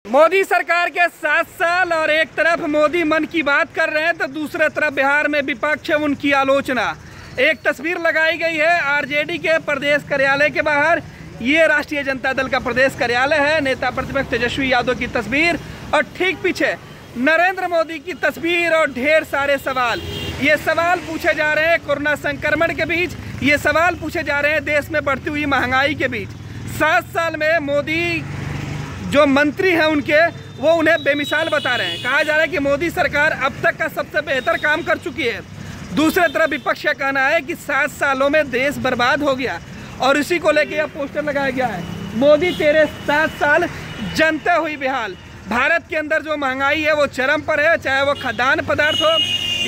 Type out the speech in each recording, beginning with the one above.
मोदी सरकार के 7 साल और एक तरफ मोदी मन की बात कर रहे हैं तो दूसरे तरफ बिहार में विपक्ष उनकी आलोचना। एक तस्वीर लगाई गई है आरजेडी के प्रदेश कार्यालय के बाहर। ये राष्ट्रीय जनता दल का प्रदेश कार्यालय है। नेता प्रतिपक्ष तेजस्वी यादव की तस्वीर और ठीक पीछे नरेंद्र मोदी की तस्वीर और ढेर सारे सवाल। ये सवाल पूछे जा रहे हैं कोरोना संक्रमण के बीच, ये सवाल पूछे जा रहे हैं देश में बढ़ती हुई महंगाई के बीच। 7 साल में मोदी जो मंत्री हैं उनके वो उन्हें बेमिसाल बता रहे हैं। कहा जा रहा है कि मोदी सरकार अब तक का सबसे बेहतर काम कर चुकी है। दूसरे तरफ विपक्ष का कहना है कि 7 सालों में देश बर्बाद हो गया और इसी को लेकर यह पोस्टर लगाया गया है, मोदी तेरे 7 साल जनता हुई बेहाल। भारत के अंदर जो महंगाई है वो चरम पर है, चाहे वो खाद्यान्न पदार्थ हो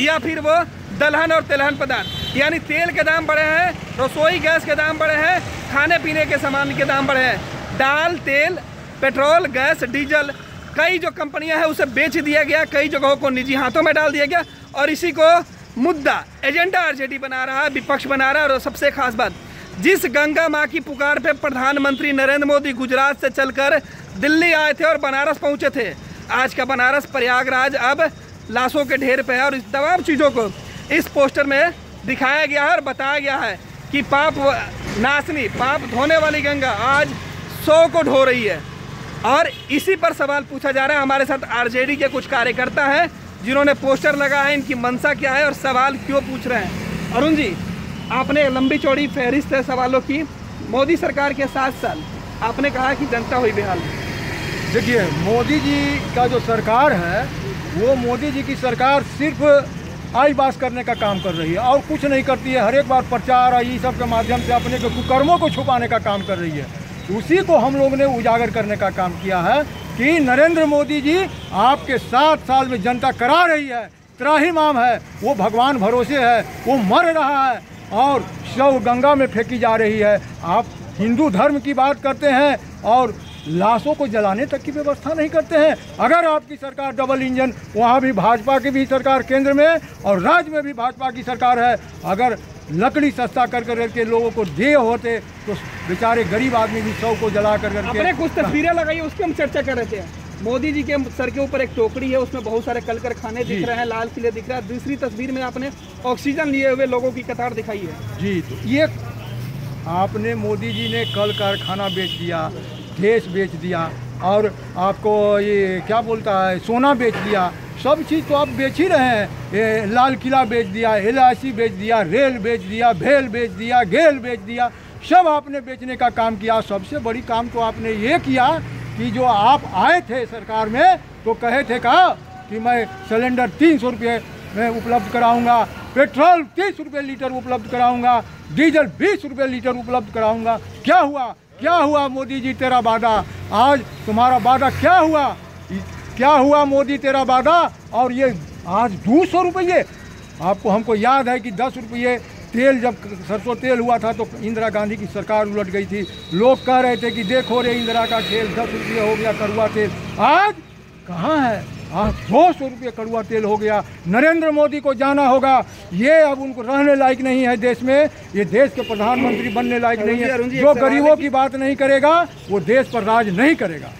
या फिर वो दलहन और तिलहन पदार्थ, यानी तेल के दाम बढ़े हैं, रसोई गैस के दाम बढ़े हैं, खाने पीने के सामान के दाम बढ़े हैं। दाल, तेल, पेट्रोल, गैस, डीजल, कई जो कंपनियां हैं उसे बेच दिया गया, कई जगहों को निजी हाथों में डाल दिया गया और इसी को मुद्दा एजेंडा आरजेडी बना रहा है, विपक्ष बना रहा है। और सबसे खास बात, जिस गंगा माँ की पुकार पे प्रधानमंत्री नरेंद्र मोदी गुजरात से चलकर दिल्ली आए थे और बनारस पहुंचे थे, आज का बनारस प्रयागराज अब लाशों के ढेर पे है। और इस तमाम चीज़ों को इस पोस्टर में दिखाया गया है और बताया गया है कि पाप नाशनी, पाप धोने वाली गंगा आज 100 को ढो रही है। और इसी पर सवाल पूछा जा रहा है। हमारे साथ आरजेडी के कुछ कार्यकर्ता हैं जिन्होंने पोस्टर लगा है, इनकी मंशा क्या है और सवाल क्यों पूछ रहे हैं। अरुण जी, आपने लंबी चौड़ी फहरिस्त है सवालों की। मोदी सरकार के 7 साल, आपने कहा कि जनता हुई बेहाल। देखिए, मोदी जी का जो सरकार है वो मोदी जी की सरकार सिर्फ आई बास करने का काम कर रही है और कुछ नहीं करती है। हर एक बार प्रचार और ये सब के माध्यम से अपने कुकर्मों को छुपाने का काम कर रही है। उसी को हम लोग ने उजागर करने का काम किया है कि नरेंद्र मोदी जी आपके 7 साल में जनता करा रही है, त्राहिमाम है, वो भगवान भरोसे है, वो मर रहा है और शव गंगा में फेंकी जा रही है। आप हिंदू धर्म की बात करते हैं और लाशों को जलाने तक की व्यवस्था नहीं करते हैं। अगर आपकी सरकार डबल इंजन, वहाँ भी भाजपा की भी सरकार केंद्र में और राज्य में भी भाजपा की सरकार है, अगर लकड़ी सस्ता कर के लोगों को दिए होते तो बेचारे गरीब आदमी भी शव को जला कर आपने कुछ तस्वीरें लगाई, उस पर हम चर्चा कर रहे थे। मोदी जी के सर के ऊपर एक टोकरी है, उसमें बहुत सारे कल कारखाने दिख रहे हैं, लाल किले दिख रहा है। दूसरी तस्वीर में आपने ऑक्सीजन लिए हुए लोगों की कतार दिखाई है। जी, तो ये आपने मोदी जी ने कल कारखाना बेच दिया, देश बेच दिया और आपको ये क्या बोलता है सोना बेच दिया। सब चीज़ तो आप बेच ही रहे हैं। ये लाल किला बेच दिया, LIC बेच दिया, रेल बेच दिया, भेल बेच दिया, गेल बेच दिया, सब आपने बेचने का काम किया। सबसे बड़ी काम तो आपने ये किया कि जो आप आए थे सरकार में तो कहे थे कि मैं सिलेंडर 300 रुपये में उपलब्ध कराऊंगा, पेट्रोल 30 रुपये लीटर उपलब्ध कराऊंगा, डीजल 20 रुपये लीटर उपलब्ध कराऊंगा। क्या हुआ? क्या हुआ मोदी जी तेरा वादा? आज तुम्हारा वादा क्या हुआ? क्या हुआ मोदी तेरा वादा? और ये आज 200 रुपये आपको, हमको याद है कि 10 रुपये तेल, जब सरसों तेल हुआ था तो इंदिरा गांधी की सरकार उलट गई थी। लोग कह रहे थे कि देखो रे इंदिरा का खेल, 10 रुपये हो गया कड़वा तेल। आज कहाँ है? आज 200 रुपये कड़वा तेल हो गया। नरेंद्र मोदी को जाना होगा, ये अब उनको रहने लायक नहीं है देश में, ये देश के प्रधानमंत्री बनने लायक नहीं है। जो गरीबों की बात नहीं करेगा वो देश पर राज नहीं करेगा।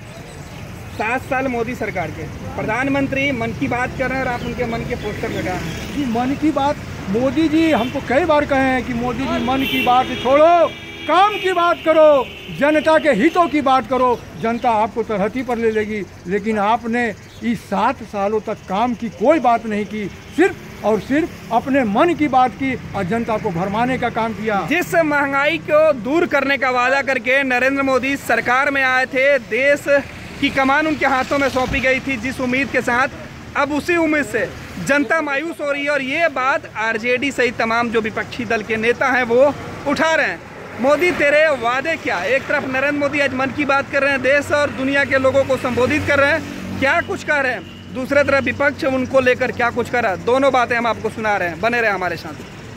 7 साल मोदी सरकार के प्रधानमंत्री मन की बात कर रहे हैं और आप उनके मन के पोस्टर लगा हैं। जी, मन की बात, मोदी जी हमको कई बार कहे हैं कि मोदी जी मन की बात छोड़ो, काम की बात करो, जनता के हितों की बात करो, जनता आपको तरहती पर ले लेगी। लेकिन आपने इस 7 सालों तक काम की कोई बात नहीं की, सिर्फ और सिर्फ अपने मन की बात की और जनता को भरमाने का काम किया। जिस महंगाई को दूर करने का वादा करके नरेंद्र मोदी सरकार में आए थे, देश की कमान उनके हाथों में सौंपी गई थी जिस उम्मीद के साथ, अब उसी उम्मीद से जनता मायूस हो रही है। और ये बात आरजेडी सहित तमाम जो विपक्षी दल के नेता हैं वो उठा रहे हैं। मोदी तेरे वादे क्या? एक तरफ नरेंद्र मोदी आज मन की बात कर रहे हैं, देश और दुनिया के लोगों को संबोधित कर रहे हैं, क्या कुछ कह रहे हैं। दूसरे तरफ विपक्ष उनको लेकर क्या कुछ कर रहा है। दोनों बातें हम आपको सुना रहे हैं, बने रहे हमारे साथ।